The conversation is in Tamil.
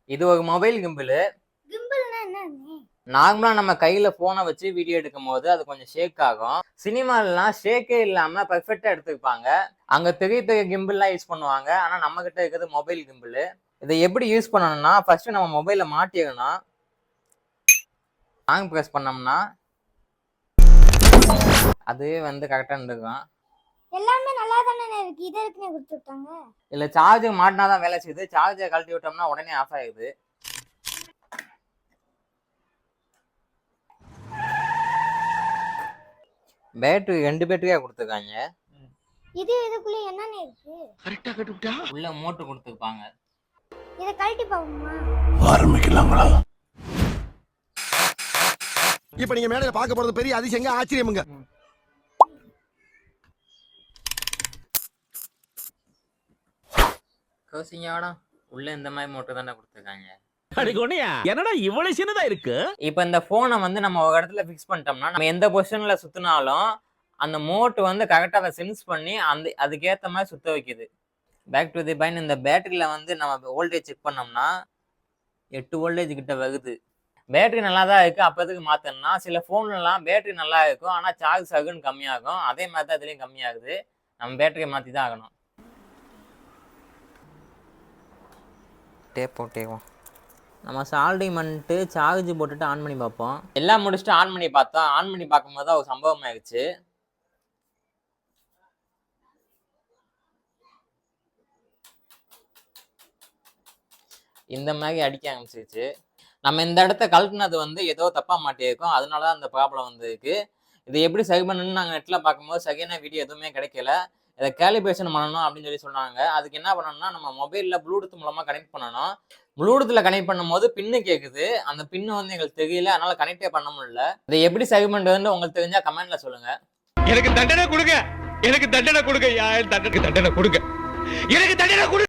இது ஒரு மொபைல் கிம்பிள். கிம்பிள்னா என்னன்னு? நார்மலா நம்ம கையில போனை வச்சு வீடியோ எடுக்கும் போது அது கொஞ்சம் ஷேக் ஆகும். சினிமாலாம் ஷேக்கே இல்லாம பெர்ஃபெக்ட்டா எடுத்துப்பாங்க. அங்க பெரிய பெரிய கிம்பிள்லாம் யூஸ் பண்ணுவாங்க. ஆனா நம்ம கிட்ட இருக்கிறது மொபைல் கிம்பிள். இதை எப்படி யூஸ் பண்ணணும்னா, ஃபர்ஸ்ட் நம்ம மொபைலை மாட்டிடணும். லாங் பிரஸ் பண்ணோம்னா அதுவே வந்து கரெக்டா இருக்கும். எல்லாமே நல்லா தானே இருக்கு. இதை எதுக்குன்னு கொடுத்துட்டாங்க? இல்ல சார்ஜர் மாட்டினாதான் வேலை செய்யுது. சார்ஜரை கழட்டி விட்டோம்னா உடனே ஆஃப் ஆயிடுது. பேட்டரி 2 பேட்டரியா கொடுத்துருக்காங்க. இதுக்குள்ள என்னன்னு இருக்கு? கரெக்டா கட்டுட்டா உள்ள மோட்டர் கொடுத்துருப்பாங்க. இதை கழட்டி பாப்போமா? ஆரம்பிக்கலாங்களா? இப்ப நீங்க மேடையில பார்க்க போறது பெரிய அதிசயங்க, ஆச்சரியமுங்க. கோசிங்கோட உள்ள இந்த மாதிரி மோட்டர் தானே கொடுத்துருக்காங்க. என்னடா இவ்வளவு சின்னதா இருக்கு? இப்ப இந்த போனை வந்து நம்ம ஒரு இடத்துல பிக்ஸ் பண்ணிட்டோம்னா, நம்ம எந்த பொசிஷன்ல சுத்தினாலும் அந்த மோட் வந்து கரெக்டா அதை சென்ஸ் பண்ணி அதுக்கேற்ற மாதிரி சுத்த வைக்குது. Back to the point. இந்த பேட்டரியில வந்து நம்ம வோல்டேஜ் செக் பண்ணோம்னா 8 வோல்டேஜ் கிட்ட வருது. பேட்டரி நல்லா தான் இருக்கு. அப்போதுக்கு மாத்தணும்னா சில போன்லாம் பேட்டரி நல்லா இருக்கும், ஆனா சார்ஜ் சகுன்னு கம்மியாகும். அதே மாதிரி தான் இதுலயும் கம்மியாகுது. நம்ம பேட்டரியை மாத்தி தான் ஆகணும். டேப் போட்டேவோம். நம்ம சால்டிங் பண்ணிட்டு சார்ஜ் போட்டுட்டு ஆன் பண்ணி பார்ப்போம். எல்லாம் முடிச்சுட்டு ஆன் பண்ணி பார்த்தோம். ஆன் பண்ணி பார்க்கும்போது தான் ஒரு சம்பவம் ஆயிடுச்சு. இந்த மாதிரி அடிக்க ஆரம்பிச்சிருச்சு. நம்ம இந்த இடத்த கழட்டினது வந்து ஏதோ தப்பா மாட்டியிருக்கோம். அதனாலதான் அந்த ப்ராப்ளம் வந்திருக்கு. இதை எப்படி சரி பண்ணணும்னு நாங்கள் நெட்ல பார்க்கும்போது சரியான வீடியோ எதுவுமே கிடைக்கல. இதை கேலிபிரேஷன் பண்ணணும் அப்படின்னு சொல்லி சொன்னாங்க. அதுக்கு என்ன பண்ணணும்னா, நம்ம மொபைலில் ப்ளூடூத் மூலமாக கனெக்ட் பண்ணணும். ப்ளூடூத்தில் கனெக்ட் பண்ணும்போது பின்னு கேட்குது. அந்த பின்னு வந்து எங்களுக்கு தெரியல, அதனால கனெக்டே பண்ண முடியல. இதை எப்படி சரி பண்ணுறதுன்னு உங்களுக்கு தெரிஞ்சா கமெண்ட்ல சொல்லுங்க. எனக்கு தண்டனை கொடுங்க, எனக்கு தண்டனை கொடுங்க, தண்டனை கொடுங்க, எனக்கு தண்டனை கொடுங்க.